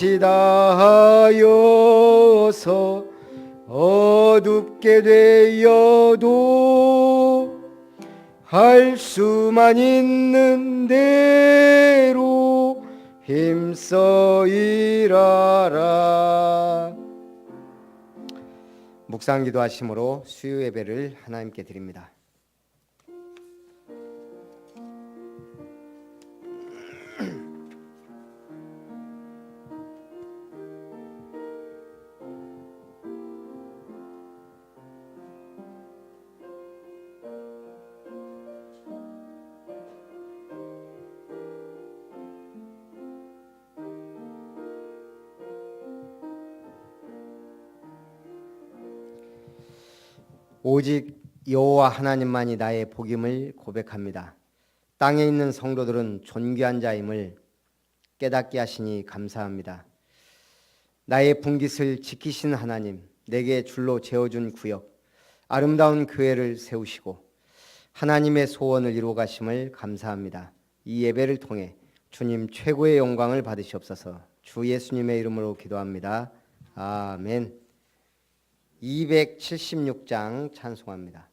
빛이다 하여서 어둡게 되어도 할 수만 있는 대로 힘써 일하라. 묵상 기도하심으로 수요 예배를 하나님께 드립니다. 오직 여호와 하나님만이 나의 복임을 고백합니다. 땅에 있는 성도들은 존귀한 자임을 깨닫게 하시니 감사합니다. 나의 분깃을 지키신 하나님, 내게 줄로 재어준 구역, 아름다운 교회를 세우시고 하나님의 소원을 이루어 가심을 감사합니다. 이 예배를 통해 주님 최고의 영광을 받으시옵소서. 주 예수님의 이름으로 기도합니다. 아멘. 276장 찬송합니다.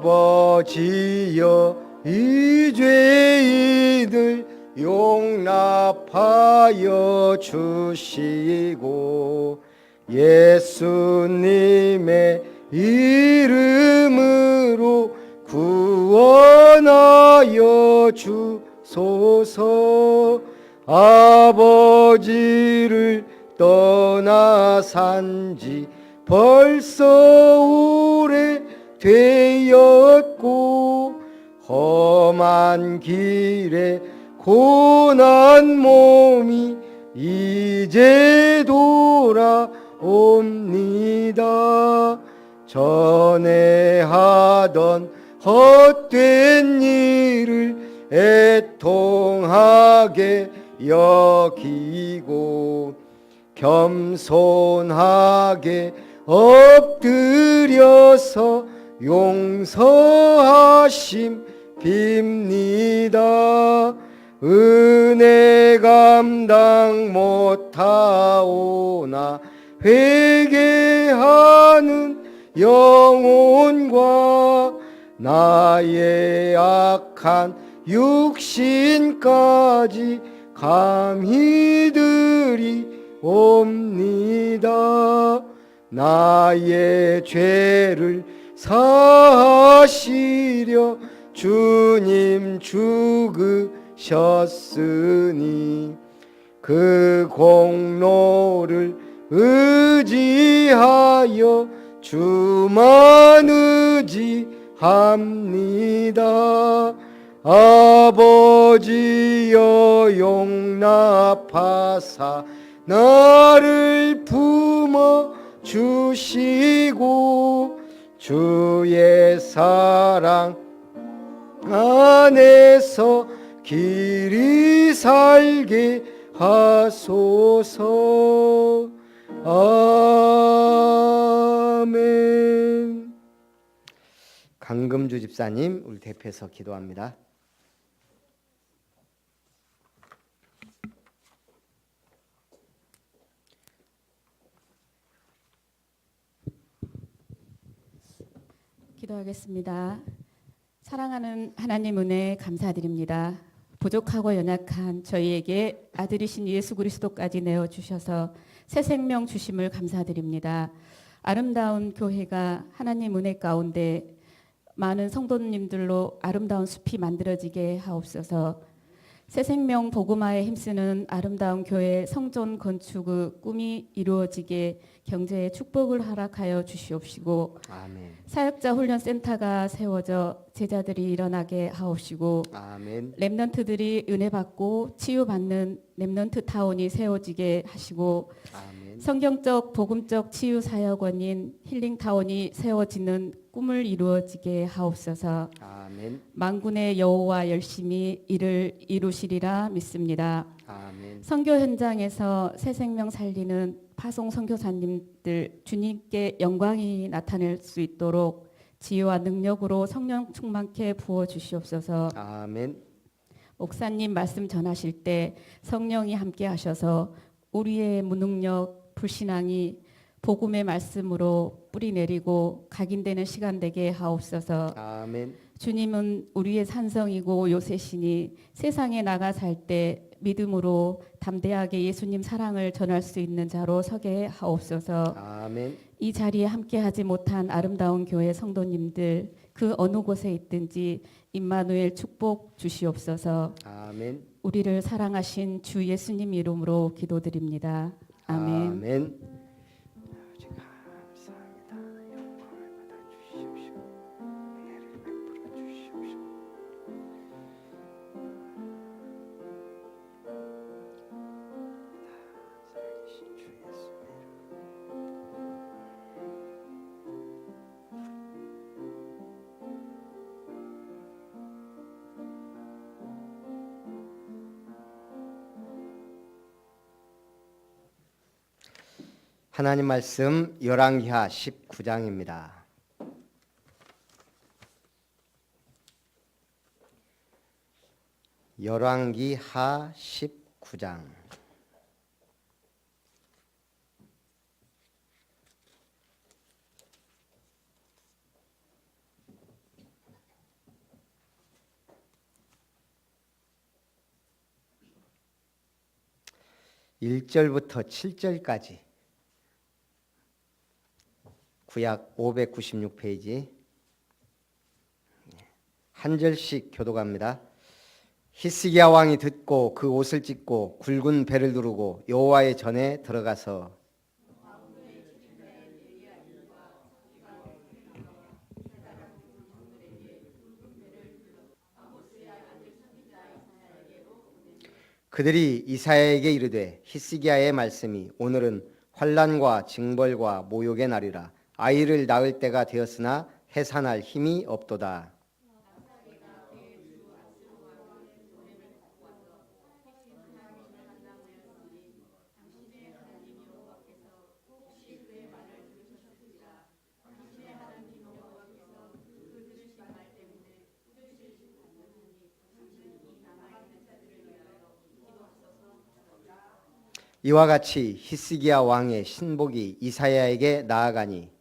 아버지여, 이 죄인을 용납하여 주시고 예수님의 이름으로 구원하여 주소서. 아버지를 떠나 산지 벌써 오래 되었고 험한 길에 고난 몸이 이제 돌아옵니다. 전에 하던 헛된 일을 애통하게 여기고 겸손하게 엎드려서 용서하심 빕니다. 은혜 감당 못하오나 회개하는 영혼과 나의 악한 육신까지 감히 드리옵니다. 나의 죄를 사하시려 주님 죽으셨으니 그 공로를 의지하여 주만 의지합니다. 아버지여, 용납하사 나를 품어 주시고 주의 사랑 안에서 길이 살게 하소서. 아멘. 강금주 집사님, 우리 대표해서 기도합니다. 기도하겠습니다. 사랑하는 하나님 은혜 감사드립니다. 부족하고 연약한 저희에게 아들이신 예수 그리스도까지 내어주셔서 새 생명 주심을 감사드립니다. 아름다운 교회가 하나님 은혜 가운데 많은 성도님들로 아름다운 숲이 만들어지게 하옵소서. 새생명 복음화에 힘쓰는 아름다운 교회 성전 건축의 꿈이 이루어지게 경제의 축복을 허락하여 주시옵시고 아멘. 사역자 훈련센터가 세워져 제자들이 일어나게 하옵시고 아멘. 렘넌트들이 은혜 받고 치유받는 렘넌트 타운이 세워지게 하시고 아멘. 성경적 복음적 치유 사역원인 힐링 타운이 세워지는 꿈을 이루어지게 하옵소서. 아멘. 만군의 여호와 열심히 이를 이루시리라 믿습니다. 아멘. 선교 현장에서 새 생명 살리는 파송 선교사님들 주님께 영광이 나타낼 수 있도록 지혜와 능력으로 성령 충만케 부어 주시옵소서. 아멘. 목사님 말씀 전하실 때 성령이 함께 하셔서 우리의 무능력, 불신앙이 복음의 말씀으로 뿌리 내리고 각인되는 시간 되게 하옵소서. 아멘. 주님은 우리의 산성이고 요새시니 세상에 나가 살 때 믿음으로 담대하게 예수님 사랑을 전할 수 있는 자로 서게 하옵소서. 아멘. 이 자리에 함께하지 못한 아름다운 교회 성도님들 그 어느 곳에 있든지 임마누엘 축복 주시옵소서. 아멘. 우리를 사랑하신 주 예수님 이름으로 기도드립니다. 아멘. 아멘. 아버지 감사합니다. 영광을 받아 주시옵시고 은혜를 베풀어 주시옵시고 살아계신 주 예수님 하나님 말씀 열왕기하 19장입니다. 열왕기하 19장. (1절부터) (7절까지) 구약 596페이지 한 절씩 교독합니다. 히스기야 왕이 듣고 그 옷을 찢고 굵은 배를 두르고 여호와의 전에 들어가서 그들이 이사야에게 이르되 히스기야의 말씀이 오늘은 환난과 징벌과 모욕의 날이라 아이를 낳을 때가 되었으나 해산할 힘이 없도다. 이와 같이 히스기야 왕의 신복이 이사야에게 나아가니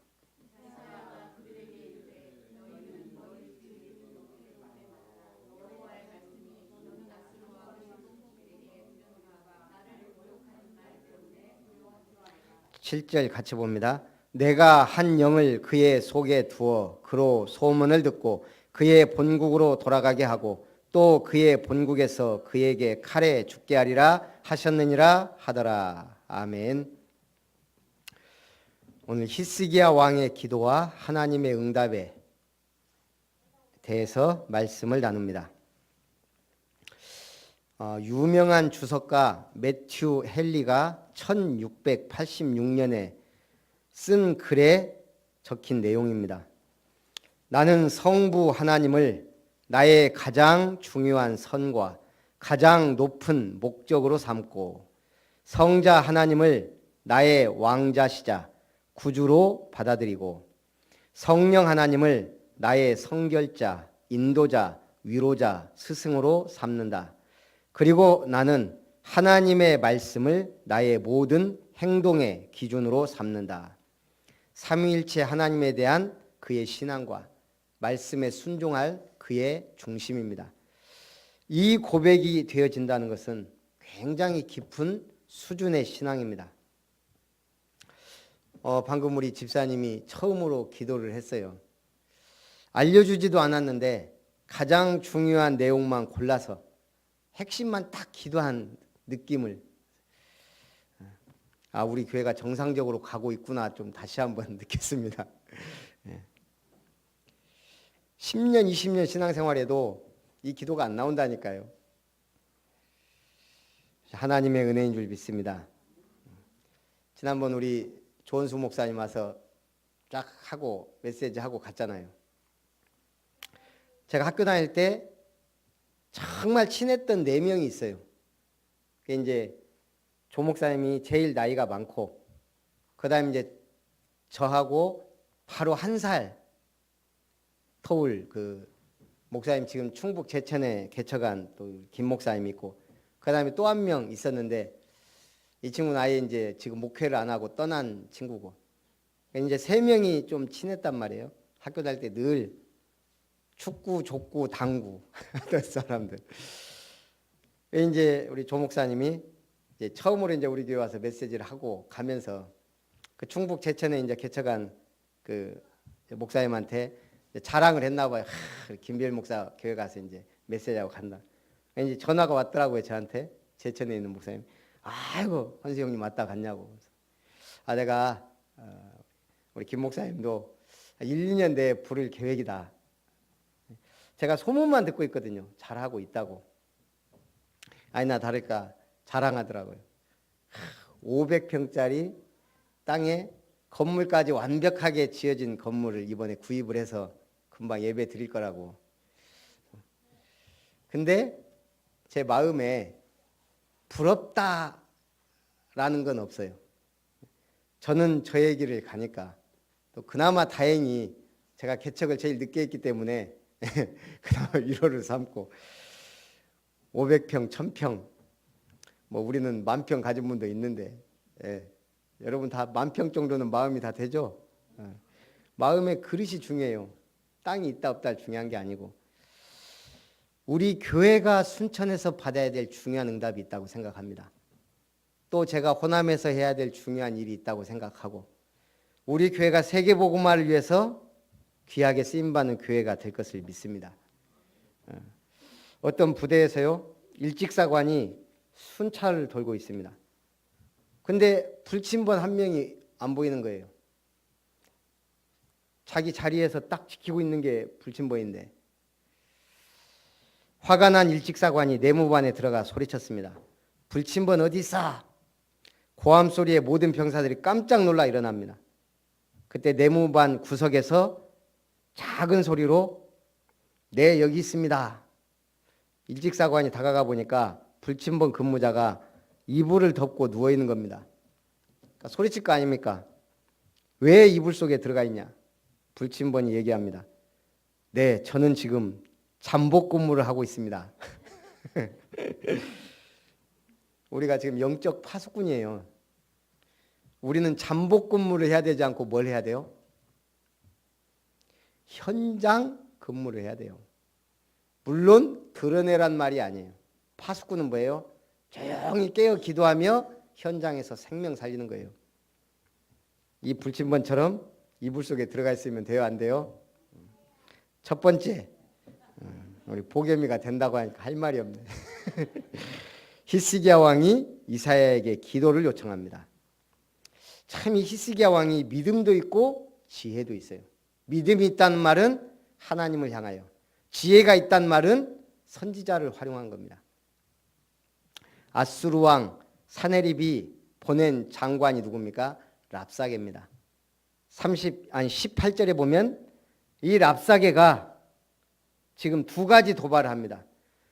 (7절) 같이 봅니다. 내가 한 영을 그의 속에 두어 그로 소문을 듣고 그의 본국으로 돌아가게 하고 또 그의 본국에서 그에게 칼에 죽게 하리라 하셨느니라 하더라. 아멘. 오늘 히스기야 왕의 기도와 하나님의 응답에 대해서 말씀을 나눕니다. 유명한 주석가 매튜 헨리가 1686년에 쓴 글에 적힌 내용입니다. 나는 성부 하나님을 나의 가장 중요한 선과 가장 높은 목적으로 삼고 성자 하나님을 나의 왕자시자 구주로 받아들이고 성령 하나님을 나의 성결자, 인도자, 위로자, 스승으로 삼는다. 그리고 나는 하나님의 말씀을 나의 모든 행동의 기준으로 삼는다. 삼위일체 하나님에 대한 그의 신앙과 말씀에 순종할 그의 중심입니다. 이 고백이 되어진다는 것은 굉장히 깊은 수준의 신앙입니다. 방금 우리 집사님이 처음으로 기도를 했어요. 알려주지도 않았는데 가장 중요한 내용만 골라서 핵심만 딱 기도한 느낌을, 우리 교회가 정상적으로 가고 있구나 좀 다시 한번 느꼈습니다. 10년, 20년 신앙생활에도 이 기도가 안 나온다니까요. 하나님의 은혜인 줄 믿습니다. 지난번 우리 조원수 목사님 와서 쫙 하고 메시지 하고 갔잖아요. 제가 학교 다닐 때 정말 친했던 4명이 있어요. 그게 이제 조 목사님이 제일 나이가 많고, 그 다음에 이제 저하고 바로 1살 터울 그 목사님, 지금 충북 제천에 개척한 또 김 목사님 있고, 그 다음에 또 1명 있었는데, 이 친구는 아예 이제 지금 목회를 안 하고 떠난 친구고, 이제 3명이 좀 친했단 말이에요. 학교 다닐 때 늘 축구, 족구, 당구 하던 사람들. 이제 우리 조 목사님이 이제 처음으로 이제 우리 교회 와서 메시지를 하고 가면서 그 충북 제천에 이제 개척한 그 목사님한테 자랑을 했나 봐요. 김별 목사 교회 가서 이제 메시지하고 간다. 이제 전화가 왔더라고요, 저한테. 제천에 있는 목사님. 아이고, 헌수 형님 왔다 갔냐고. 내가 우리 김 목사님도 1, 2년 내에 부를 계획이다. 제가 소문만 듣고 있거든요. 잘하고 있다고. 아니나 다를까 자랑하더라고요. 500평짜리 땅에 건물까지 완벽하게 지어진 건물을 이번에 구입을 해서 금방 예배 드릴 거라고. 근데 제 마음에 부럽다라는 건 없어요. 저는 저의 길을 가니까. 또 그나마 다행히 제가 개척을 제일 늦게 했기 때문에 그나마 위로를 삼고, 500평, 1000평, 뭐 우리는 10,000평 가진 분도 있는데, 여러분 다 10,000평 정도는 마음이 다 되죠? 마음의 그릇이 중요해요. 땅이 있다 없다 중요한 게 아니고, 우리 교회가 순천에서 받아야 될 중요한 응답이 있다고 생각합니다. 또 제가 호남에서 해야 될 중요한 일이 있다고 생각하고, 우리 교회가 세계복음화를 위해서 귀하게 쓰임받는 교회가 될 것을 믿습니다. 어떤 부대에서요, 일직사관이 순찰을 돌고 있습니다. 근데 불침번 1명이 안 보이는 거예요. 자기 자리에서 딱 지키고 있는 게 불침번인데, 화가 난 일직사관이 내무반에 들어가 소리쳤습니다. 불침번 어디 있어? 고함 소리에 모든 병사들이 깜짝 놀라 일어납니다. 그때 내무반 구석에서 작은 소리로 네, 여기 있습니다. 일직사관이 다가가 보니까 불침번 근무자가 이불을 덮고 누워 있는 겁니다. 그러니까 소리칠 거 아닙니까? 왜 이불 속에 들어가 있냐? 불침번이 얘기합니다. 네, 저는 지금 잠복 근무를 하고 있습니다. 우리가 지금 영적 파수꾼이에요. 우리는 잠복 근무를 해야 되지 않고 뭘 해야 돼요? 현장 근무를 해야 돼요. 물론 드러내란 말이 아니에요. 파수꾼은 뭐예요? 조용히 깨어 기도하며 현장에서 생명 살리는 거예요. 이 불침번처럼 이불 속에 들어가 있으면 돼요, 안 돼요? 첫 번째, 우리 보겸이가 된다고 하니까 할 말이 없네. 히스기야 왕이 이사야에게 기도를 요청합니다. 참 이 히스기야 왕이 믿음도 있고 지혜도 있어요. 믿음이 있다는 말은 하나님을 향하여, 지혜가 있다는 말은 선지자를 활용한 겁니다. 아수르 왕 사네립이 보낸 장관이 누굽니까? 랍사게입니다. 18절에 보면 이 랍사게가 지금 2가지 도발을 합니다.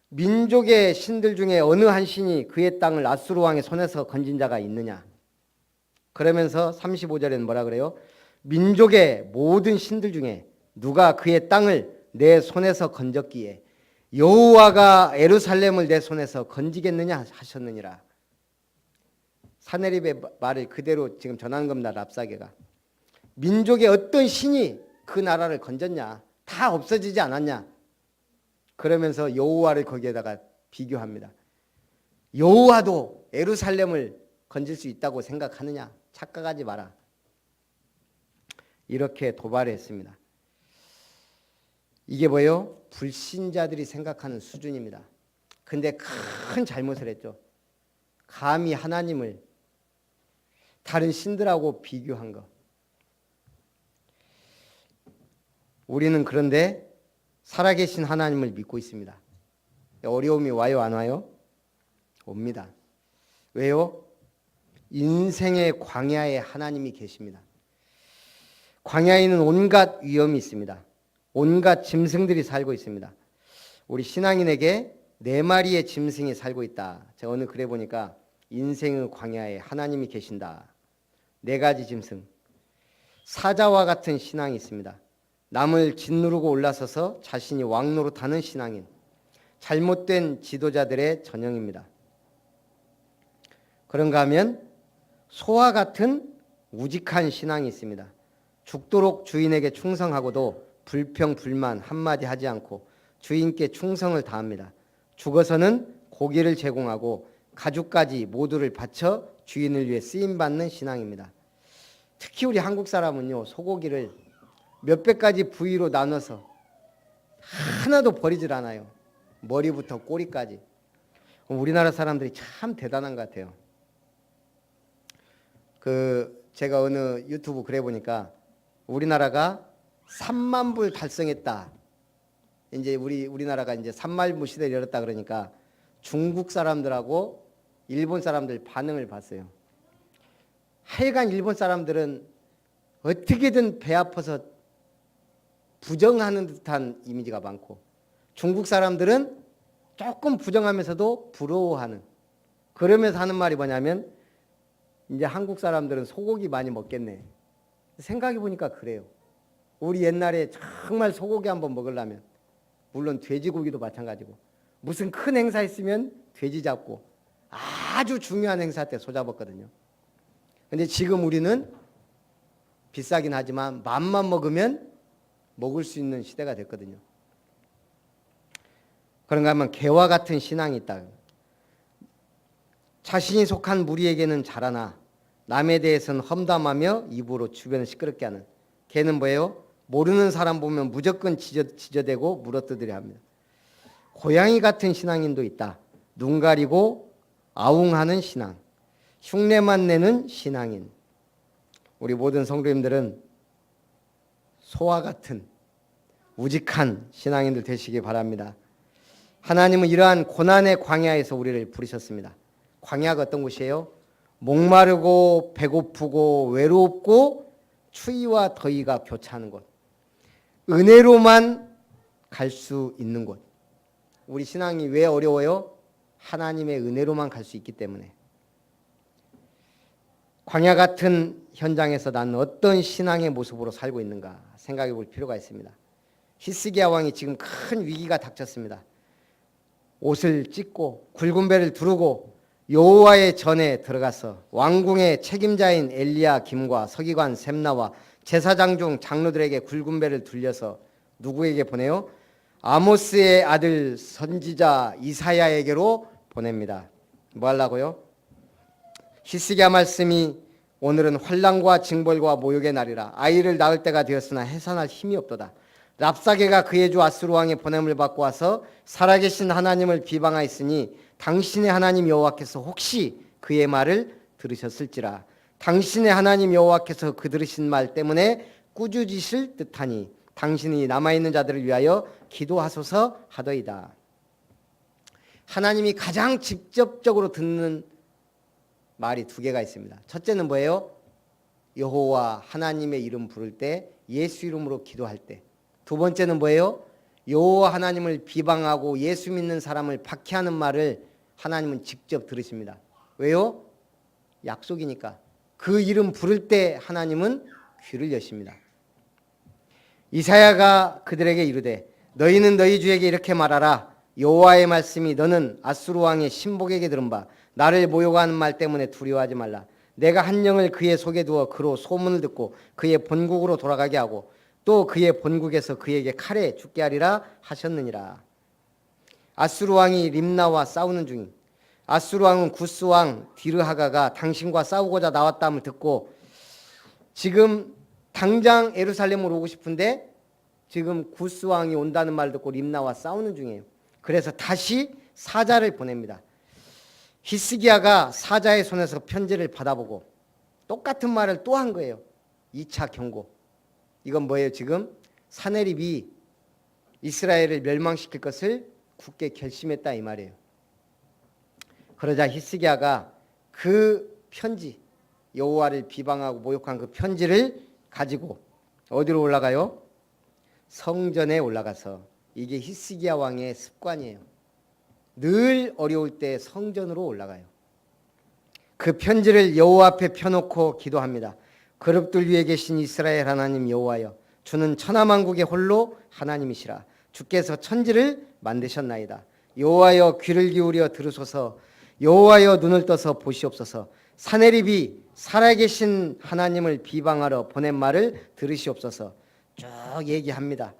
민족의 신들 중에 어느 한 신이 그의 땅을 아수르 왕의 손에서 건진 자가 있느냐? 그러면서 35절에는 뭐라 그래요? 민족의 모든 신들 중에 누가 그의 땅을 내 손에서 건졌기에 여호와가 예루살렘을 내 손에서 건지겠느냐 하셨느니라. 사네립의 말을 그대로 지금 전하는 겁니다. 랍사게가. 민족의 어떤 신이 그 나라를 건졌냐? 다 없어지지 않았냐? 그러면서 여호와를 거기에다가 비교합니다. 여호와도 예루살렘을 건질 수 있다고 생각하느냐? 착각하지 마라. 이렇게 도발했습니다. 이게 뭐예요? 불신자들이 생각하는 수준입니다. 근데 큰 잘못을 했죠. 감히 하나님을 다른 신들하고 비교한 것. 우리는 그런데 살아계신 하나님을 믿고 있습니다. 어려움이 와요, 안 와요? 옵니다. 왜요? 인생의 광야에 하나님이 계십니다. 광야에는 온갖 위험이 있습니다. 온갖 짐승들이 살고 있습니다. 우리 신앙인에게 4마리의 짐승이 살고 있다. 제가 오늘 그래 보니까 인생의 광야에 하나님이 계신다. 4가지 짐승. 사자와 같은 신앙이 있습니다. 남을 짓누르고 올라서서 자신이 왕노릇하는 신앙인. 잘못된 지도자들의 전형입니다. 그런가 하면 소와 같은 우직한 신앙이 있습니다. 죽도록 주인에게 충성하고도 불평 불만 한마디 하지 않고 주인께 충성을 다합니다. 죽어서는 고기를 제공하고 가죽까지 모두를 바쳐 주인을 위해 쓰임받는 신앙입니다. 특히 우리 한국 사람은요, 소고기를 몇백 가지 부위로 나눠서 하나도 버리질 않아요. 머리부터 꼬리까지. 우리나라 사람들이 참 대단한 것 같아요. 제가 어느 유튜브 그래 보니까 우리나라가 3만 불 달성했다. 이제 우리나라가 이제 산말부 시대를 열었다 그러니까 중국 사람들하고 일본 사람들 반응을 봤어요. 하여간 일본 사람들은 어떻게든 배 아파서 부정하는 듯한 이미지가 많고, 중국 사람들은 조금 부정하면서도 부러워하는, 그러면서 하는 말이 뭐냐면 이제 한국 사람들은 소고기 많이 먹겠네. 생각해 보니까 그래요. 우리 옛날에 정말 소고기 한번 먹으려면, 물론 돼지고기도 마찬가지고, 무슨 큰 행사 있으면 돼지 잡고 아주 중요한 행사 때 소 잡았거든요. 근데 지금 우리는 비싸긴 하지만 맘만 먹으면 먹을 수 있는 시대가 됐거든요. 그런가 하면 개와 같은 신앙이 있다. 자신이 속한 무리에게는 잘하나 남에 대해서는 험담하며 입으로 주변을 시끄럽게 하는. 개는 뭐예요? 모르는 사람 보면 무조건 지저대고 물어뜯으려 합니다. 고양이 같은 신앙인도 있다. 눈 가리고 아웅하는 신앙, 흉내만 내는 신앙인. 우리 모든 성도님들은 소와 같은 우직한 신앙인들 되시기 바랍니다. 하나님은 이러한 고난의 광야에서 우리를 부르셨습니다. 광야가 어떤 곳이에요? 목마르고 배고프고 외롭고 추위와 더위가 교차하는 곳. 은혜로만 갈 수 있는 곳. 우리 신앙이 왜 어려워요? 하나님의 은혜로만 갈 수 있기 때문에. 광야 같은 현장에서 나는 어떤 신앙의 모습으로 살고 있는가 생각해 볼 필요가 있습니다. 히스기야 왕이 지금 큰 위기가 닥쳤습니다. 옷을 찢고 굵은 배를 두르고 여호와의 전에 들어가서 왕궁의 책임자인 엘리야 김과 서기관 셈나와 제사장 중 장로들에게 굵은 배를 둘려서 누구에게 보내요? 아모스의 아들 선지자 이사야에게로 보냅니다. 뭐 하려고요? 히스기야 말씀이 오늘은 환난과 징벌과 모욕의 날이라. 아이를 낳을 때가 되었으나 해산할 힘이 없도다. 랍사게가 그의 주 아수르 왕의 보냄을 받고 와서 살아계신 하나님을 비방하였으니 당신의 하나님 여호와께서 혹시 그의 말을 들으셨을지라. 당신의 하나님 여호와께서 그 들으신 말 때문에 꾸짖으실 듯하니 당신이 남아있는 자들을 위하여 기도하소서 하더이다. 하나님이 가장 직접적으로 듣는 말이 2개가 있습니다. 첫째는 뭐예요? 여호와 하나님의 이름 부를 때, 예수 이름으로 기도할 때. 2번째는 뭐예요? 여호와 하나님을 비방하고 예수 믿는 사람을 박해하는 말을 하나님은 직접 들으십니다. 왜요? 약속이니까. 그 이름 부를 때 하나님은 귀를 여십니다. 이사야가 그들에게 이르되 너희는 너희 주에게 이렇게 말하라. 여호와의 말씀이 너는 아수르 왕의 신복에게 들은 바 나를 모욕하는 말 때문에 두려워하지 말라. 내가 한 영을 그의 속에 두어 그로 소문을 듣고 그의 본국으로 돌아가게 하고 또 그의 본국에서 그에게 칼에 죽게 하리라 하셨느니라. 아수르 왕이 림나와 싸우는 중인, 아수르 왕은 구스 왕 디르하가가 당신과 싸우고자 나왔다함을 듣고 지금 당장 예루살렘으로 오고 싶은데 지금 구스 왕이 온다는 말을 듣고 림나와 싸우는 중이에요. 그래서 다시 사자를 보냅니다. 히스기야가 사자의 손에서 편지를 받아보고 똑같은 말을 또 한 거예요. 2차 경고. 이건 뭐예요? 지금 사내립이 이스라엘을 멸망시킬 것을 굳게 결심했다 이 말이에요. 그러자 히스기야가 그 편지, 여호와를 비방하고 모욕한 그 편지를 가지고 어디로 올라가요? 성전에 올라가서, 이게 히스기야 왕의 습관이에요. 늘 어려울 때 성전으로 올라가요. 그 편지를 여호와 앞에 펴놓고 기도합니다. 그룹들 위에 계신 이스라엘 하나님 여호와여, 주는 천하만국의 홀로 하나님이시라. 주께서 천지를 만드셨나이다. 여호와여 귀를 기울여 들으소서. 여호와여 눈을 떠서 보시옵소서. 사내립이 살아계신 하나님을 비방하러 보낸 말을 들으시옵소서. 쭉 얘기합니다.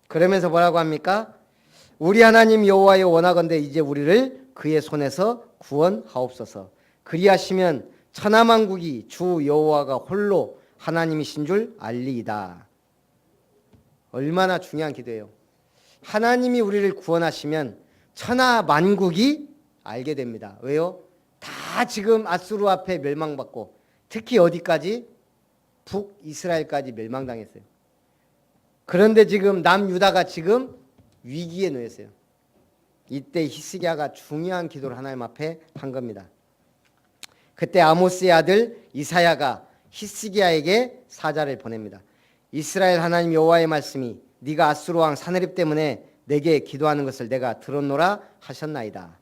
그러면서 뭐라고 합니까? 우리 하나님 여호와여, 원하건대 이제 우리를 그의 손에서 구원하옵소서. 그리하시면 천하만국이 주 여호와가 홀로 하나님이신 줄 알리이다. 얼마나 중요한 기도예요. 하나님이 우리를 구원하시면 천하만국이 알게 됩니다. 왜요? 다 지금 아수르 앞에 멸망받고, 특히 어디까지? 북이스라엘까지 멸망당했어요. 그런데 지금 남유다가 지금 위기에 놓였어요. 이때 히스기야가 중요한 기도를 하나님 앞에 한 겁니다. 그때 아모스의 아들 이사야가 히스기야에게 사자를 보냅니다. 이스라엘 하나님 여호와의 말씀이 네가 아수르 왕 사내립 때문에 내게 기도하는 것을 내가 들었노라 하셨나이다.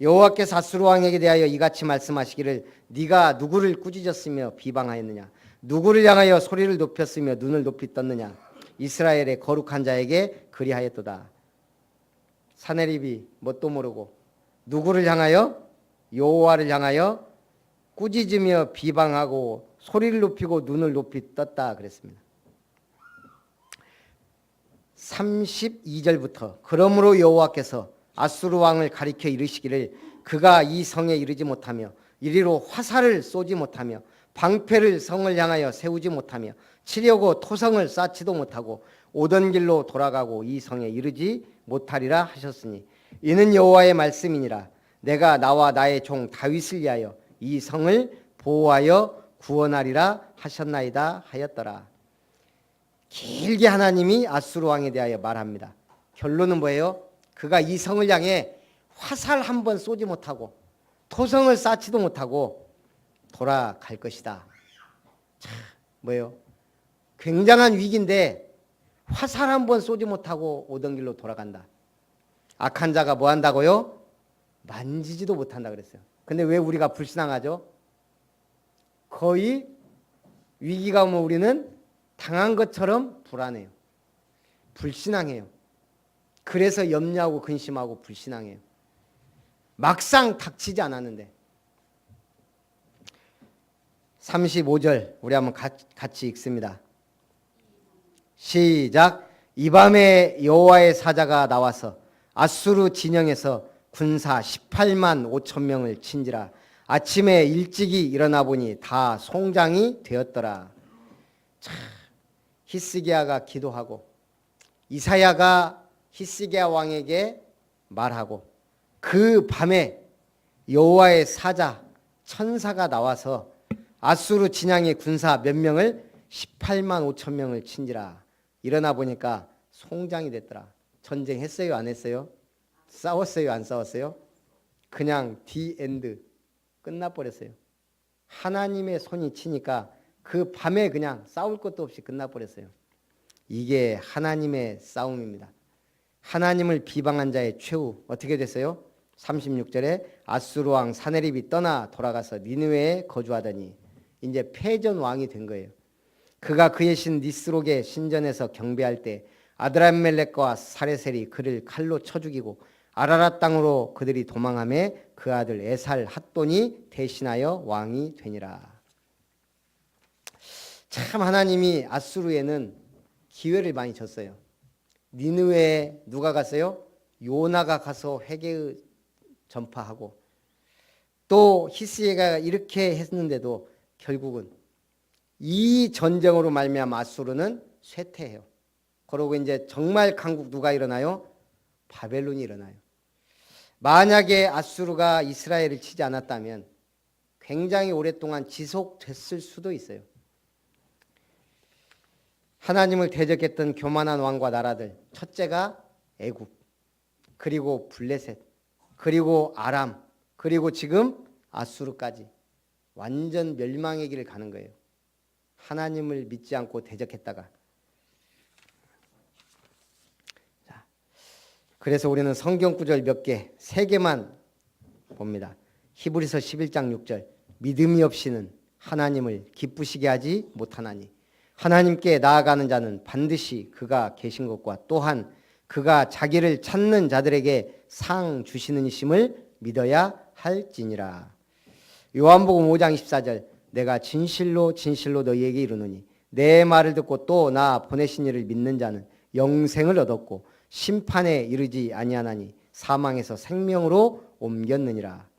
여호와께서 아수르 왕에게 대하여 이같이 말씀하시기를 네가 누구를 꾸짖었으며 비방하였느냐? 누구를 향하여 소리를 높였으며 눈을 높이 떴느냐? 이스라엘의 거룩한 자에게 그리하였도다. 사내립이 뭣도 모르고 누구를 향하여? 여호와를 향하여 꾸짖으며 비방하고 소리를 높이고 눈을 높이 떴다 그랬습니다. 32절부터 그러므로 여호와께서 아수르 왕을 가리켜 이르시기를 그가 이 성에 이르지 못하며 이리로 화살을 쏘지 못하며 방패를 성을 향하여 세우지 못하며 치려고 토성을 쌓지도 못하고 오던 길로 돌아가고 이 성에 이르지 못하리라 하셨으니 이는 여호와의 말씀이니라. 내가 나와 나의 종 다윗을 위하여 이 성을 보호하여 구원하리라 하셨나이다 하였더라. 길게 하나님이 아수르 왕에 대하여 말합니다. 결론은 뭐예요? 그가 이 성을 향해 화살 한 번 쏘지 못하고 토성을 쌓지도 못하고 돌아갈 것이다. 자, 뭐예요? 굉장한 위기인데 화살 한 번 쏘지 못하고 오던 길로 돌아간다. 악한 자가 뭐 한다고요? 만지지도 못한다 그랬어요. 근데 왜 우리가 불신앙하죠? 거의 위기가 오면 우리는 당한 것처럼 불안해요. 불신앙해요. 그래서 염려하고 근심하고 불신앙해요. 막상 닥치지 않았는데. 35절 우리 한번 같이 읽습니다. 시작. 이 밤에 여호와의 사자가 나와서 아수르 진영에서 군사 18만 5천 명을 친지라. 아침에 일찍이 일어나 보니 다 송장이 되었더라. 참, 히스기야가 기도하고 이사야가 히스기야 왕에게 말하고 그 밤에 여호와의 사자 천사가 나와서 아수르 진영의 군사 몇 명을 18만 5천 명을 친지라. 일어나 보니까 송장이 됐더라. 전쟁했어요? 안 했어요? 싸웠어요? 안 싸웠어요? 그냥 디 엔드 끝나버렸어요. 하나님의 손이 치니까 그 밤에 그냥 싸울 것도 없이 끝나버렸어요. 이게 하나님의 싸움입니다. 하나님을 비방한 자의 최후 어떻게 됐어요? 36절에 아수르 왕 사내립이 떠나 돌아가서 니느웨에 거주하더니 이제 패전 왕이 된 거예요. 그가 그의 신 니스록의 신전에서 경배할 때 아드람멜렉과 사레셀이 그를 칼로 쳐 죽이고 아라랏 땅으로 그들이 도망하며 그 아들 에살 핫돈이 대신하여 왕이 되니라. 참 하나님이 아수르에는 기회를 많이 줬어요. 니느웨에 누가 갔어요? 요나가 가서 회개 전파하고 또 히스기야가 이렇게 했는데도 결국은 이 전쟁으로 말미암아 아수르는 쇠퇴해요. 그러고 이제 정말 강국 누가 일어나요? 바벨론이 일어나요. 만약에 아수르가 이스라엘을 치지 않았다면 굉장히 오랫동안 지속됐을 수도 있어요. 하나님을 대적했던 교만한 왕과 나라들, 첫째가 애굽, 그리고 블레셋, 그리고 아람, 그리고 지금 아수르까지 완전 멸망의 길을 가는 거예요. 하나님을 믿지 않고 대적했다가. 자, 그래서 우리는 성경 구절 몇 개, 세 개만 봅니다. 히브리서 11장 6절, 믿음이 없이는 하나님을 기쁘시게 하지 못하나니 하나님께 나아가는 자는 반드시 그가 계신 것과 또한 그가 자기를 찾는 자들에게 상 주시는 이심을 믿어야 할지니라. 요한복음 5장 24절, 내가 진실로 진실로 너희에게 이르노니 내 말을 듣고 또 나 보내신 이를 믿는 자는 영생을 얻었고 심판에 이르지 아니하나니 사망에서 생명으로 옮겼느니라.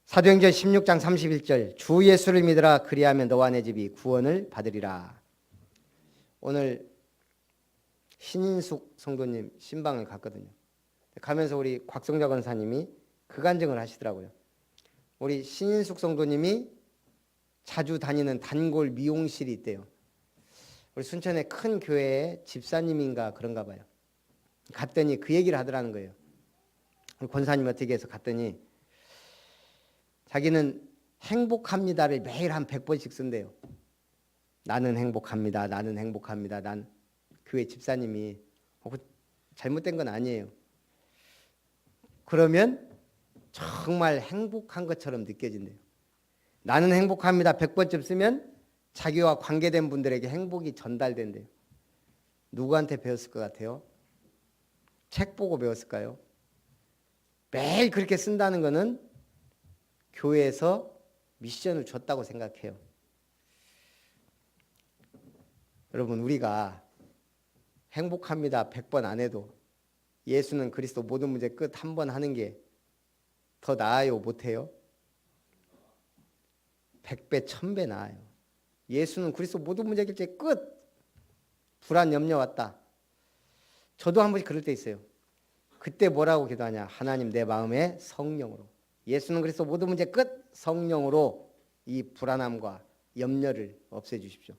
사도행전 16장 31절, 주 예수를 믿으라 그리하면 너와 내 집이 구원을 받으리라. 오늘 신인숙 성도님 신방을 갔거든요. 가면서 우리 곽성자 권사님이 그 간증을 하시더라고요. 우리 신인숙 성도님이 자주 다니는 단골 미용실이 있대요. 우리 순천의 큰 교회의 집사님인가 그런가 봐요. 갔더니 그 얘기를 하더라는 거예요. 우리 권사님 어떻게 해서 갔더니 자기는 행복합니다를 매일 한 100번씩 쓴대요. 나는 행복합니다. 나는 행복합니다. 난 교회 집사님이 잘못된 건 아니에요. 그러면 정말 행복한 것처럼 느껴진대요. 나는 행복합니다. 100번쯤 쓰면 자기와 관계된 분들에게 행복이 전달된대요. 누구한테 배웠을 것 같아요? 책 보고 배웠을까요? 매일 그렇게 쓴다는 것은 교회에서 미션을 줬다고 생각해요. 여러분, 우리가 행복합니다 100번 안 해도 예수는 그리스도 모든 문제 끝 한 번 하는 게 더 나아요, 못해요? 100배 1000배 나아요. 예수는 그리스도 모든 문제 결제 끝. 불안 염려 왔다. 저도 한 번씩 그럴 때 있어요. 그때 뭐라고 기도하냐? 하나님 내 마음에 성령으로. 예수는 그리스도 모든 문제 끝. 성령으로 이 불안함과 염려를 없애주십시오.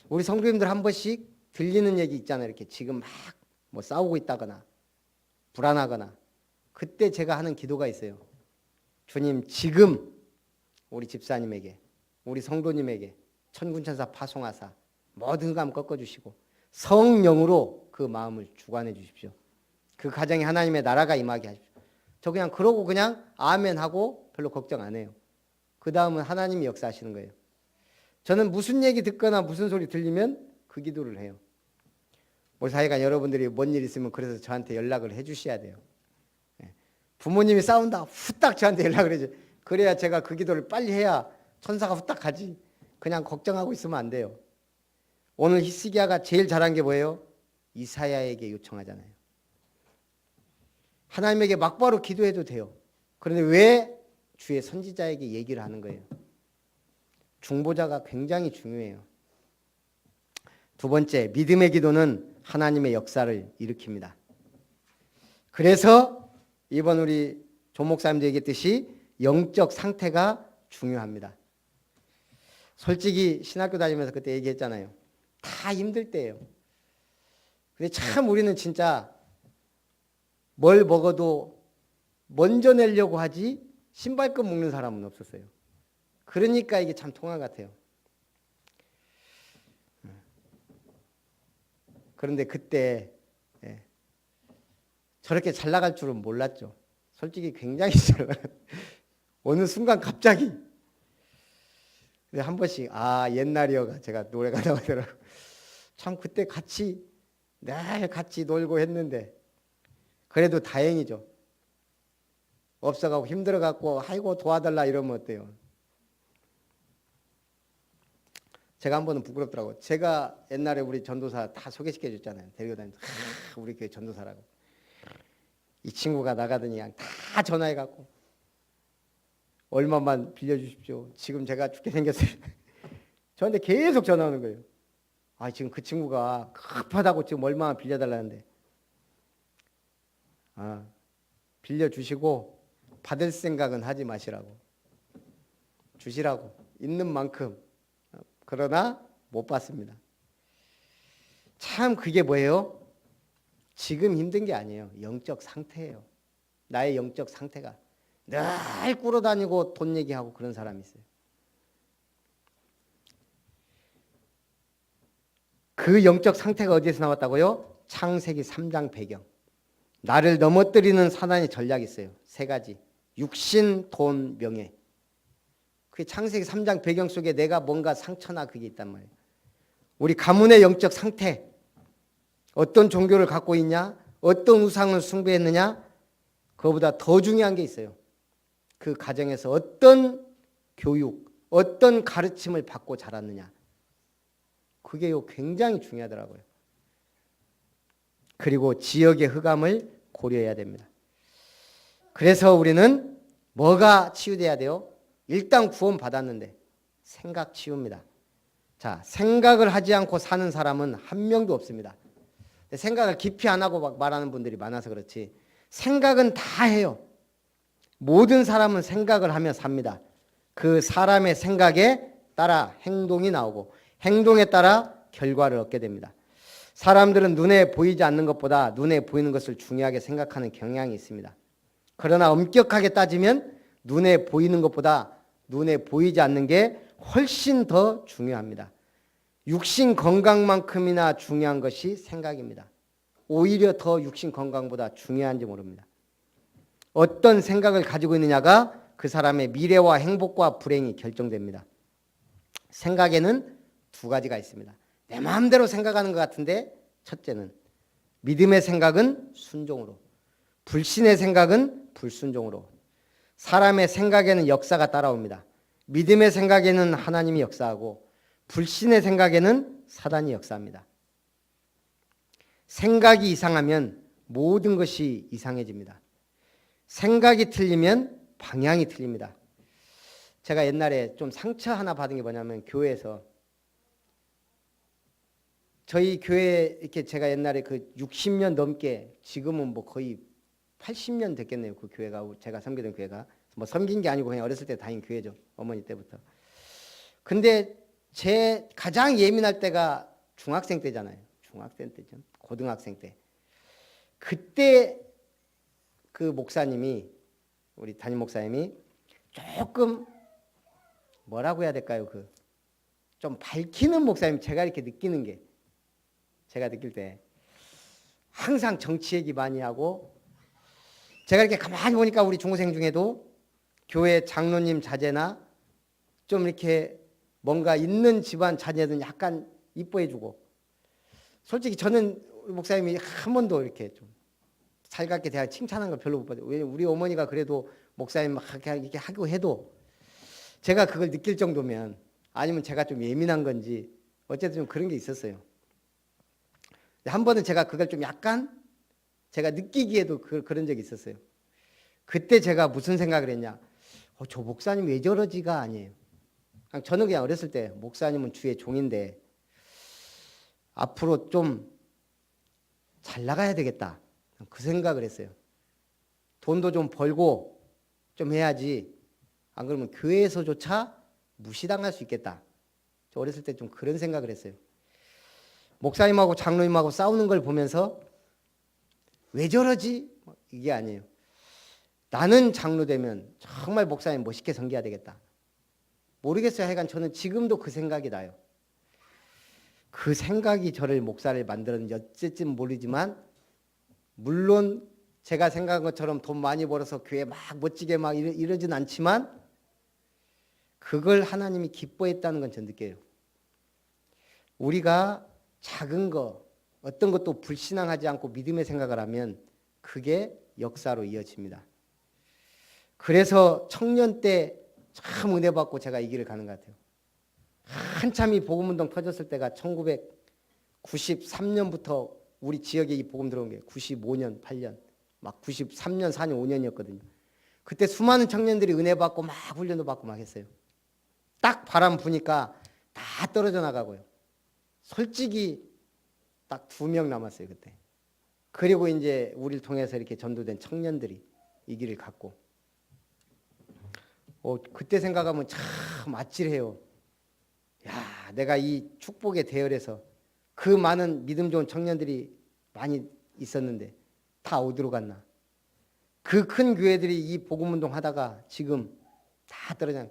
우리 성도님들 한 번씩 들리는 얘기 있잖아요. 이렇게 지금 막 뭐 싸우고 있다거나 불안하거나 그때 제가 하는 기도가 있어요. 주님, 지금 우리 집사님에게, 우리 성도님에게 천군천사 파송하사 모든 감 꺾어주시고 성령으로 그 마음을 주관해 주십시오. 그 가정에 하나님의 나라가 임하게 하십시오. 저 그냥 그러고 그냥 아멘 하고 별로 걱정 안 해요. 그 다음은 하나님이 역사하시는 거예요. 저는 무슨 얘기 듣거나 무슨 소리 들리면 그 기도를 해요. 우리 사회가 여러분들이 뭔 일 있으면 그래서 저한테 연락을 해 주셔야 돼요. 부모님이 싸운다 후딱 저한테 연락을 해줘. 그래야 제가 그 기도를 빨리 해야 천사가 후딱 가지. 그냥 걱정하고 있으면 안 돼요. 오늘 히스기야가 제일 잘한 게 뭐예요? 이사야에게 요청하잖아요. 하나님에게 막바로 기도해도 돼요. 그런데 왜 주의 선지자에게 얘기를 하는 거예요? 중보자가 굉장히 중요해요. 두 번째, 믿음의 기도는 하나님의 역사를 일으킵니다. 그래서 이번 우리 조 목사님도 얘기했듯이 영적 상태가 중요합니다. 솔직히 신학교 다니면서 그때 얘기했잖아요. 다 힘들 때예요. 근데 참 우리는 진짜 뭘 먹어도 먼저 내려고 하지 신발끈 묶는 사람은 없었어요. 그러니까 이게 참 통화 같아요. 그런데 그때 저렇게 잘 나갈 줄은 몰랐죠. 솔직히 굉장히 잘 나갔어요. 어느 순간 갑자기. 근데 한 번씩 옛날이어가 제가 노래가 나오더라고요. 참 그때 늘 같이 놀고 했는데 그래도 다행이죠. 없어가고 힘들어갖고 아이고 도와달라 이러면 어때요? 제가 한 번은 부끄럽더라고요. 제가 옛날에 우리 전도사 다 소개시켜 줬잖아요. 데리고 다니면서 우리 교회 전도사라고. 이 친구가 나가더니 그냥 다 전화해갖고 얼마만 빌려주십시오. 지금 제가 죽게 생겼어요. 저한테 계속 전화 오는 거예요. 지금 그 친구가 급하다고 지금 얼마만 빌려달라는데. 빌려주시고 받을 생각은 하지 마시라고. 주시라고. 있는 만큼. 그러나 못 받습니다. 참 그게 뭐예요? 지금 힘든 게 아니에요. 영적 상태예요. 나의 영적 상태가 늘 꿇어다니고 돈 얘기하고 그런 사람이 있어요. 그 영적 상태가 어디에서 나왔다고요? 창세기 3장 배경. 나를 넘어뜨리는 사단의 전략이 있어요. 세 가지. 육신, 돈, 명예. 그 창세기 3장 배경 속에 내가 뭔가 상처나 그게 있단 말이에요. 우리 가문의 영적 상태. 어떤 종교를 갖고 있냐? 어떤 우상을 숭배했느냐? 그거보다 더 중요한 게 있어요. 그 가정에서 어떤 교육, 어떤 가르침을 받고 자랐느냐. 그게요 굉장히 중요하더라고요. 그리고 지역의 흑암을 고려해야 됩니다. 그래서 우리는 뭐가 치유돼야 돼요? 일단 구원 받았는데 생각 치유입니다. 자, 생각을 하지 않고 사는 사람은 한 명도 없습니다. 생각을 깊이 안 하고 막 말하는 분들이 많아서 그렇지 생각은 다 해요. 모든 사람은 생각을 하며 삽니다. 그 사람의 생각에 따라 행동이 나오고 행동에 따라 결과를 얻게 됩니다. 사람들은 눈에 보이지 않는 것보다 눈에 보이는 것을 중요하게 생각하는 경향이 있습니다. 그러나 엄격하게 따지면 눈에 보이는 것보다 눈에 보이지 않는 게 훨씬 더 중요합니다. 육신 건강만큼이나 중요한 것이 생각입니다. 오히려 더 육신 건강보다 중요한지 모릅니다. 어떤 생각을 가지고 있느냐가 그 사람의 미래와 행복과 불행이 결정됩니다. 생각에는 두 가지가 있습니다. 내 마음대로 생각하는 것 같은데 첫째는 믿음의 생각은 순종으로, 불신의 생각은 불순종으로. 사람의 생각에는 역사가 따라옵니다. 믿음의 생각에는 하나님이 역사하고 불신의 생각에는 사단이 역사합니다. 생각이 이상하면 모든 것이 이상해집니다. 생각이 틀리면 방향이 틀립니다. 제가 옛날에 좀 상처 하나 받은 게 뭐냐면 교회에서 저희 교회 이렇게 제가 옛날에 그 60년 넘게 지금은 뭐 거의 80년 됐겠네요. 그 교회가 제가 섬기던 교회가 뭐 섬긴 게 아니고 그냥 어렸을 때 다닌 교회죠. 어머니 때부터. 근데 제 가장 예민할 때가 중학생 때잖아요. 중학생 때죠. 고등학생 때. 그때 그 목사님이 우리 담임 목사님이 조금 뭐라고 해야 될까요? 그 좀 밝히는 목사님 제가 이렇게 느끼는 게 제가 느낄 때 항상 정치 얘기 많이 하고 제가 이렇게 가만히 보니까 우리 중고생 중에도 교회 장로님 자제나 좀 이렇게 뭔가 있는 집안 자녀들은 약간 이뻐해주고 솔직히 저는 목사님이 한 번도 이렇게 좀 살갑게 대하 칭찬한 걸 별로 못 받아요. 왜냐면 우리 어머니가 그래도 목사님 막 이렇게 하고 해도 제가 그걸 느낄 정도면 아니면 제가 좀 예민한 건지 어쨌든 좀 그런 게 있었어요. 한 번은 제가 그걸 좀 약간 제가 느끼기에도 그런 적이 있었어요. 그때 제가 무슨 생각을 했냐. 저 목사님 왜 저러지가 아니에요. 저는 그냥 어렸을 때 목사님은 주의 종인데 앞으로 좀 잘 나가야 되겠다. 그 생각을 했어요. 돈도 좀 벌고 좀 해야지. 안 그러면 교회에서조차 무시당할 수 있겠다. 저 어렸을 때 좀 그런 생각을 했어요. 목사님하고 장로님하고 싸우는 걸 보면서 왜 저러지? 이게 아니에요. 나는 장로 되면 정말 목사님 멋있게 섬겨야 되겠다. 모르겠어요. 하여간 저는 지금도 그 생각이 나요. 그 생각이 저를 목사를 만들었는지 어쨌든 모르지만 물론 제가 생각한 것처럼 돈 많이 벌어서 교회 막 멋지게 막 이러진 않지만 그걸 하나님이 기뻐했다는 건 전 느껴요. 우리가 작은 거 어떤 것도 불신앙하지 않고 믿음의 생각을 하면 그게 역사로 이어집니다. 그래서 청년 때 참 은혜 받고 제가 이 길을 가는 것 같아요. 한참 이 복음운동 터졌을 때가 1993년부터 우리 지역에 이 복음 들어온 게 95년, 8년, 막 93년, 4년, 5년이었거든요. 그때 수많은 청년들이 은혜 받고 막 훈련도 받고 막 했어요. 딱 바람 부니까 다 떨어져 나가고요. 솔직히 딱 2명 남았어요, 그때. 그리고 이제 우리를 통해서 이렇게 전도된 청년들이 이 길을 갖고. 그때 생각하면 참 아찔해요. 야, 내가 이 축복의 대열에서 그 많은 믿음 좋은 청년들이 많이 있었는데 다 어디로 갔나? 그 큰 교회들이 이 복음운동 하다가 지금 다 떨어져.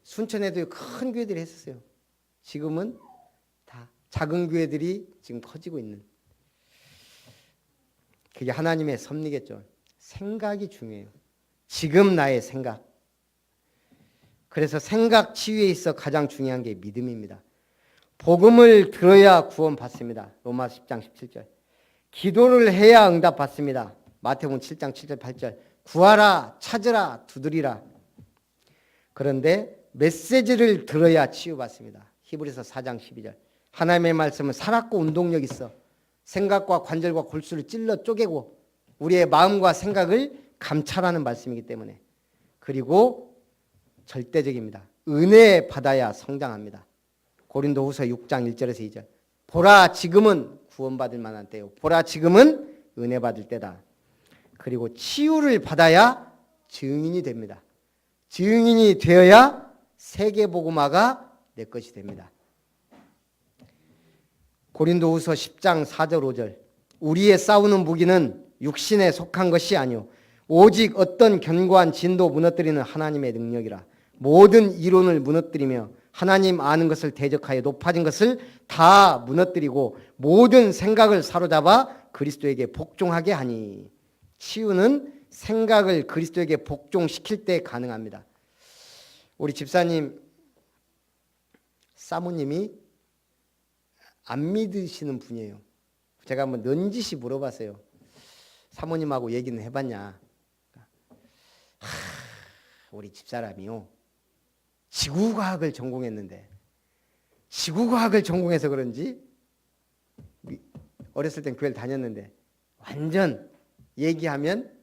순천에도 큰 교회들이 했었어요. 지금은 다 작은 교회들이 지금 커지고 있는. 그게 하나님의 섭리겠죠. 생각이 중요해요. 지금 나의 생각. 그래서 생각 치유에 있어 가장 중요한 게 믿음입니다. 복음을 들어야 구원받습니다. 로마서 10장 17절. 기도를 해야 응답받습니다. 마태복음 7장 7절 8절. 구하라, 찾으라, 두드리라. 그런데 메시지를 들어야 치유받습니다. 히브리서 4장 12절. 하나님의 말씀은 살았고 운동력 있어. 생각과 관절과 골수를 찔러 쪼개고 우리의 마음과 생각을 감찰하는 말씀이기 때문에. 그리고 절대적입니다. 은혜 받아야 성장합니다. 고린도후서 6장 1절에서 2절. 보라 지금은 구원받을 만한 때요. 보라 지금은 은혜 받을 때다. 그리고 치유를 받아야 증인이 됩니다. 증인이 되어야 세계복음화가 내 것이 됩니다. 고린도후서 10장 4절 5절. 우리의 싸우는 무기는 육신에 속한 것이 아니요 오직 어떤 견고한 진도 무너뜨리는 하나님의 능력이라. 모든 이론을 무너뜨리며 하나님 아는 것을 대적하여 높아진 것을 다 무너뜨리고 모든 생각을 사로잡아 그리스도에게 복종하게 하니. 치유는 생각을 그리스도에게 복종시킬 때 가능합니다. 우리 집사님 사모님이 안 믿으시는 분이에요. 제가 한번 넌지시 물어봤어요. 사모님하고 얘기는 해봤냐. 우리 집사람이요. 지구과학을 전공했는데 지구과학을 전공해서 그런지 어렸을 땐 교회를 다녔는데 완전 얘기하면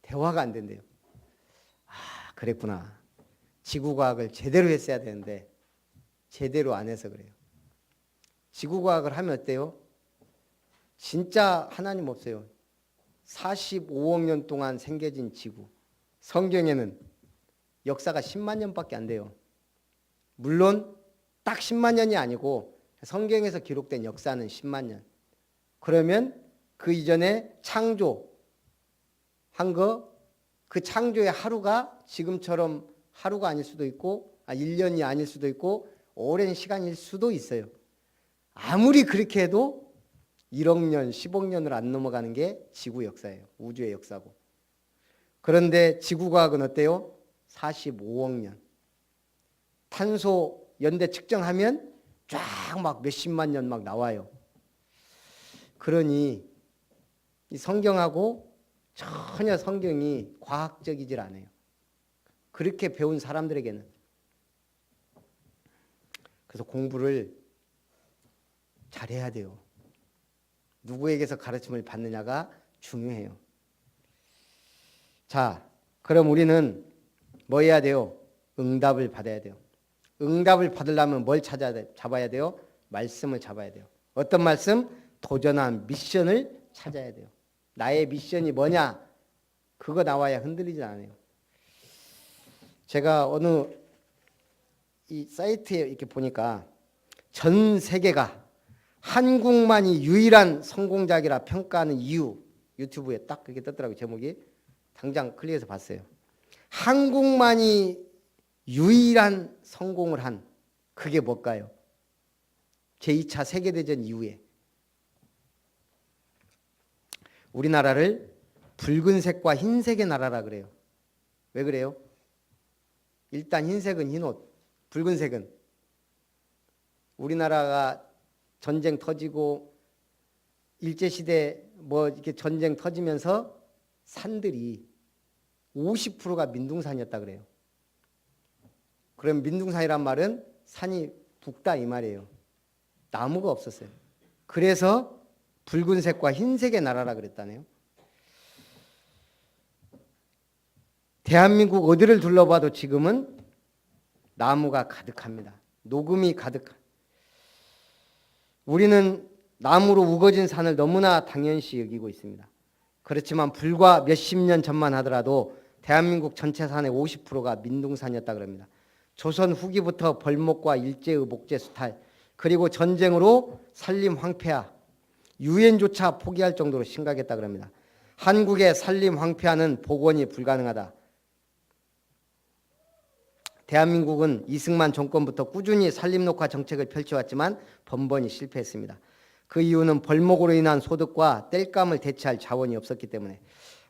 대화가 안 된대요. 그랬구나. 지구과학을 제대로 했어야 되는데 제대로 안 해서 그래요. 지구과학을 하면 어때요? 진짜 하나님 없어요. 45억 년 동안 생겨진 지구. 성경에는 역사가 10만 년밖에 안 돼요. 물론 딱 10만 년이 아니고 성경에서 기록된 역사는 10만 년. 그러면 그 이전에 창조한 거, 그 창조의 하루가 지금처럼 하루가 아닐 수도 있고 1년이 아닐 수도 있고 오랜 시간일 수도 있어요. 아무리 그렇게 해도 1억 년, 10억 년을 안 넘어가는 게 지구 역사예요. 우주의 역사고. 그런데 지구과학은 어때요? 45억 년. 탄소 연대 측정하면 쫙 막 몇십만 년 막 나와요. 그러니 이 성경하고 전혀 성경이 과학적이질 않아요. 그렇게 배운 사람들에게는. 그래서 공부를 잘해야 돼요. 누구에게서 가르침을 받느냐가 중요해요. 자, 그럼 우리는 뭐 해야 돼요? 응답을 받아야 돼요. 응답을 받으려면 뭘 잡아야 돼요? 말씀을 잡아야 돼요. 어떤 말씀? 도전한 미션을 찾아야 돼요. 나의 미션이 뭐냐? 그거 나와야 흔들리지 않아요. 제가 어느 이 사이트에 이렇게 보니까 전 세계가 한국만이 유일한 성공작이라 평가하는 이유, 유튜브에 딱 그렇게 떴더라고요. 제목이. 당장 클릭해서 봤어요. 한국만이 유일한 성공을 한 그게 뭘까요? 제2차 세계대전 이후에 우리나라를 붉은색과 흰색의 나라라 그래요. 왜 그래요? 일단 흰색은 흰옷, 붉은색은 우리나라가 전쟁 터지고 일제시대 뭐 이렇게 전쟁 터지면서 산들이 50%가 민둥산이었다 그래요. 그럼 민둥산이란 말은 산이 붓다 이 말이에요. 나무가 없었어요. 그래서 붉은색과 흰색의 나라라 그랬다네요. 대한민국 어디를 둘러봐도 지금은 나무가 가득합니다. 녹음이 가득한. 우리는 나무로 우거진 산을 너무나 당연시 여기고 있습니다. 그렇지만 불과 몇십 년 전만 하더라도 대한민국 전체 산의 50%가 민둥산이었다 그럽니다. 조선 후기부터 벌목과 일제의 목재 수탈, 그리고 전쟁으로 산림 황폐화, 유엔조차 포기할 정도로 심각했다 그럽니다. 한국의 산림 황폐화는 복원이 불가능하다. 대한민국은 이승만 정권부터 꾸준히 산림 녹화 정책을 펼쳐왔지만 번번이 실패했습니다. 그 이유는 벌목으로 인한 소득과 땔감을 대체할 자원이 없었기 때문에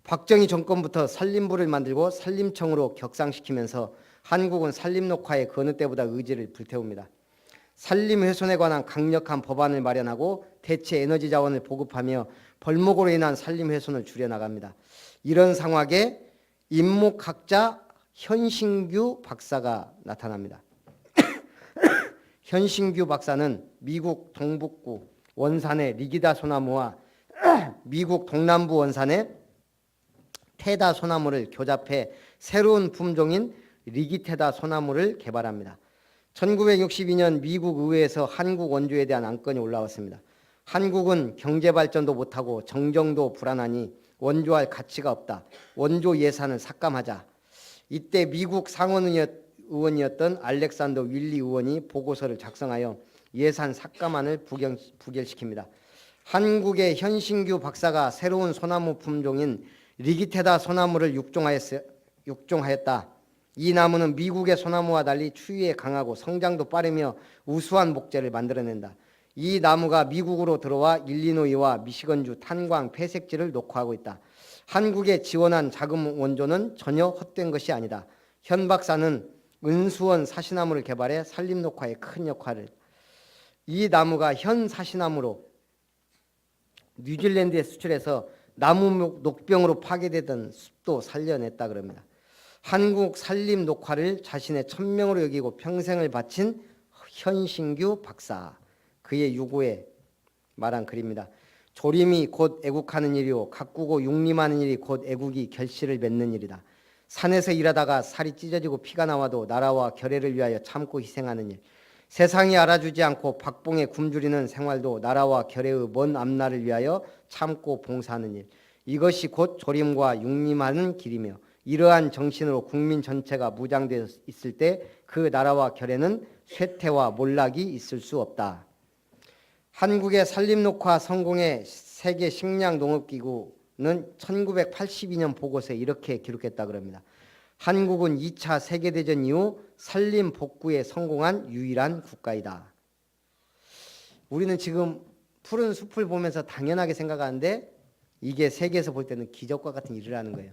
박정희 정권부터 산림부를 만들고 산림청으로 격상시키면서 한국은 산림 녹화에 그 어느 때보다 의지를 불태웁니다. 산림 훼손에 관한 강력한 법안을 마련하고 대체 에너지 자원을 보급하며 벌목으로 인한 산림 훼손을 줄여나갑니다. 이런 상황에 임목학자 현신규 박사가 나타납니다. 현신규 박사는 미국 동북부 원산의 리기다 소나무와 미국 동남부 원산의 테다 소나무를 교잡해 새로운 품종인 리기테다 소나무를 개발합니다. 1962년 미국 의회에서 한국 원조에 대한 안건이 올라왔습니다. 한국은 경제발전도 못하고 정정도 불안하니 원조할 가치가 없다. 원조 예산을 삭감하자. 이때 미국 상원의원이었던 알렉산더 윌리 의원이 보고서를 작성하여 예산 삭감안을 부결시킵니다. 한국의 현신규 박사가 새로운 소나무 품종인 리기테다 소나무를 육종하였다. 이 나무는 미국의 소나무와 달리 추위에 강하고 성장도 빠르며 우수한 목재를 만들어낸다. 이 나무가 미국으로 들어와 일리노이와 미시건주 탄광 폐색지를 녹화하고 있다. 한국에 지원한 자금 원조는 전혀 헛된 것이 아니다. 현 박사는 은수원 사시나무를 개발해 산림 녹화에 큰 역할을, 이 나무가 현 사시나무로 뉴질랜드에 수출해서 나무 녹병으로 파괴되던 숲도 살려냈다 그럽니다. 한국 산림 녹화를 자신의 천명으로 여기고 평생을 바친 현신규 박사, 그의 유고에 말한 글입니다. 조림이 곧 애국하는 일이요 가꾸고 육림하는 일이 곧 애국이 결실을 맺는 일이다. 산에서 일하다가 살이 찢어지고 피가 나와도 나라와 결애를 위하여 참고 희생하는 일, 세상이 알아주지 않고 박봉에 굶주리는 생활도 나라와 결애의 먼 앞날을 위하여 참고 봉사하는 일, 이것이 곧 조림과 육림하는 길이며 이러한 정신으로 국민 전체가 무장되어 있을 때 그 나라와 결애는 쇠퇴와 몰락이 있을 수 없다. 한국의 산림녹화 성공의 세계 식량 농업기구는 1982년 보고서에 이렇게 기록했다 그럽니다. 한국은 2차 세계대전 이후 산림 복구에 성공한 유일한 국가이다. 우리는 지금 푸른 숲을 보면서 당연하게 생각하는데 이게 세계에서 볼 때는 기적과 같은 일이라는 거예요.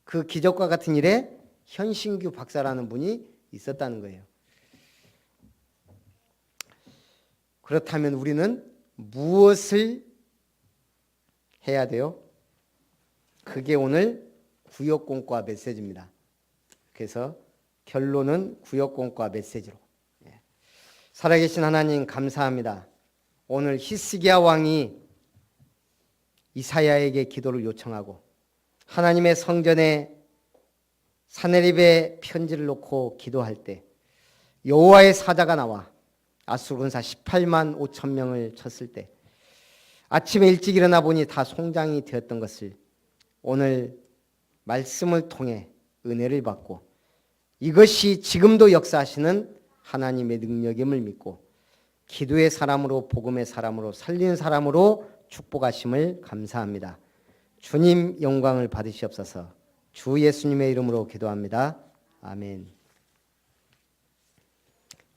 그 기적과 같은 일에 현신규 박사라는 분이 있었다는 거예요. 그렇다면 우리는 무엇을 해야 돼요? 그게 오늘 구역공과 메시지입니다. 그래서 결론은 구역공과 메시지로. 살아계신 하나님 감사합니다. 오늘 히스기야 왕이 이사야에게 기도를 요청하고 하나님의 성전에 사네립의 편지를 놓고 기도할 때 여호와의 사자가 나와 아수르 군사 18만 5천 명을 쳤을 때 아침에 일찍 일어나 보니 다 송장이 되었던 것을 오늘 말씀을 통해 은혜를 받고 이것이 지금도 역사하시는 하나님의 능력임을 믿고 기도의 사람으로 복음의 사람으로 살리는 사람으로 축복하심을 감사합니다. 주님 영광을 받으시옵소서. 주 예수님의 이름으로 기도합니다. 아멘.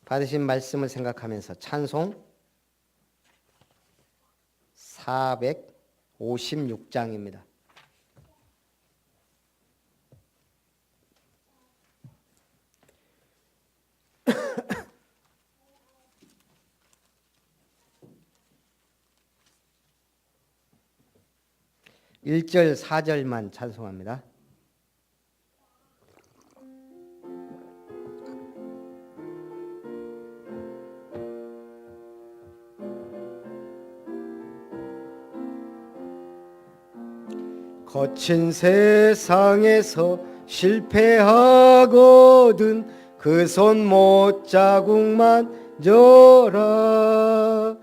받으신 말씀을 생각하면서 찬송 456장입니다. (1절) (4절만) 찬송합니다. 거친 세상에서 실패하거든 그 손 못자국만 져라.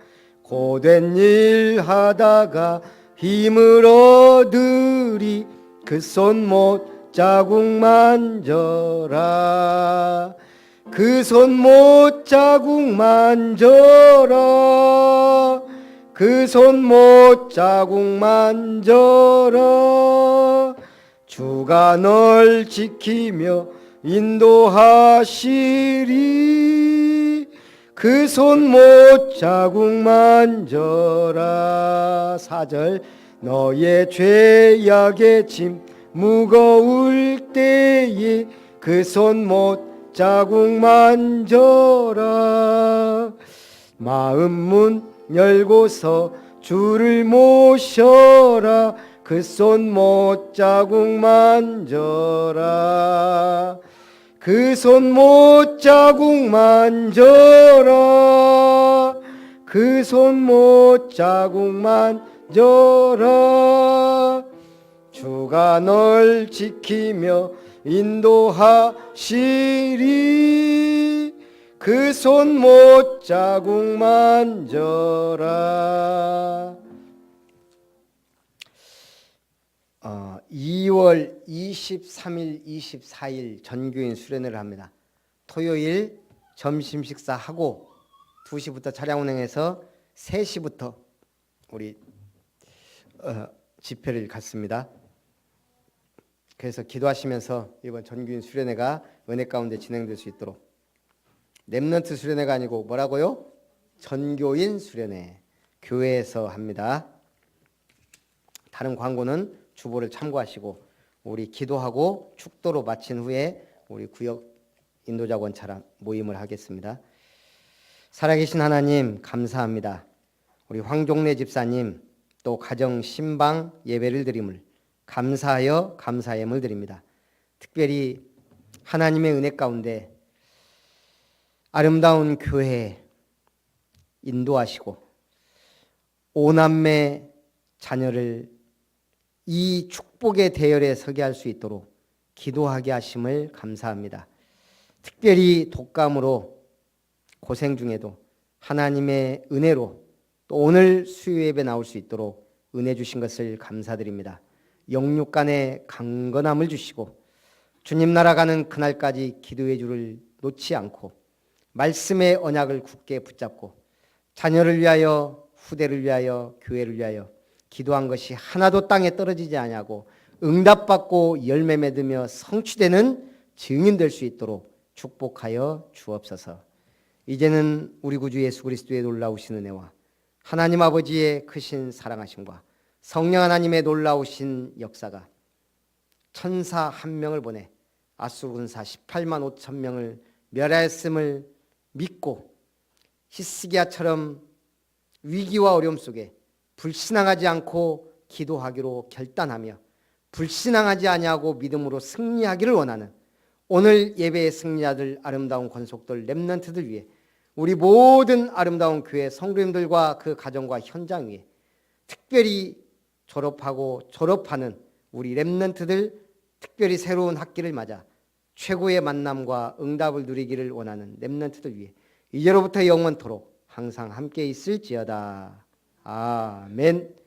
고된 일 하다가 힘을 얻으리 그 손못 자국 만져라 그 손못 자국 만져라 그 손못 자국 만져라 주가 널 지키며 인도하시리 그 손못 자국 만져라 4절 너의 죄악의 짐 무거울 때에 그 손못 자국 만져라 마음 문 열고서 주를 모셔라 그 손못 자국 만져라 그 손못 자국 만져라 그 손못 자국 만져라 주가 널 지키며 인도하시리 그 손못 자국 만져라 2월 23일, 24일 전교인 수련회를 합니다. 토요일 점심 식사하고 2시부터 차량 운행해서 3시부터 우리 집회를 갔습니다. 그래서 기도하시면서 이번 전교인 수련회가 은혜 가운데 진행될 수 있도록 렘넌트 수련회가 아니고 뭐라고요? 전교인 수련회 교회에서 합니다. 다른 광고는 주보를 참고하시고 우리 기도하고 축도로 마친 후에 우리 구역 인도자 권차람 모임을 하겠습니다. 살아계신 하나님 감사합니다. 우리 황종래 집사님 또 가정 신방 예배를 드림을 감사하여 감사함을 드립니다. 특별히 하나님의 은혜 가운데 아름다운 교회 인도하시고 오남매 자녀를 이 축복의 대열에 서게 할 수 있도록 기도하게 하심을 감사합니다. 특별히 독감으로 고생 중에도 하나님의 은혜로 또 오늘 수요 예배 나올 수 있도록 은혜 주신 것을 감사드립니다. 영육 간의 강건함을 주시고 주님 나라 가는 그날까지 기도의 줄을 놓지 않고 말씀의 언약을 굳게 붙잡고 자녀를 위하여 후대를 위하여 교회를 위하여 기도한 것이 하나도 땅에 떨어지지 아니하고 응답받고 열매 맺으며 성취되는 증인 될 수 있도록 축복하여 주옵소서. 이제는 우리 구주 예수 그리스도의 놀라우신 은혜와 하나님 아버지의 크신 사랑하심과 성령 하나님의 놀라우신 역사가 천사 한 명을 보내 아수르 군사 18만 5천 명을 멸하였음을 믿고 히스기야처럼 위기와 어려움 속에 불신앙하지 않고 기도하기로 결단하며 불신앙하지 아니하고 믿음으로 승리하기를 원하는 오늘 예배의 승리자들 아름다운 권속들 렘넌트들 위해 우리 모든 아름다운 교회 성도님들과 그 가정과 현장 위에 특별히 졸업하고 졸업하는 우리 렘넌트들 특별히 새로운 학기를 맞아 최고의 만남과 응답을 누리기를 원하는 렘넌트들 위해 이제로부터 영원토록 항상 함께 있을지어다. 아멘.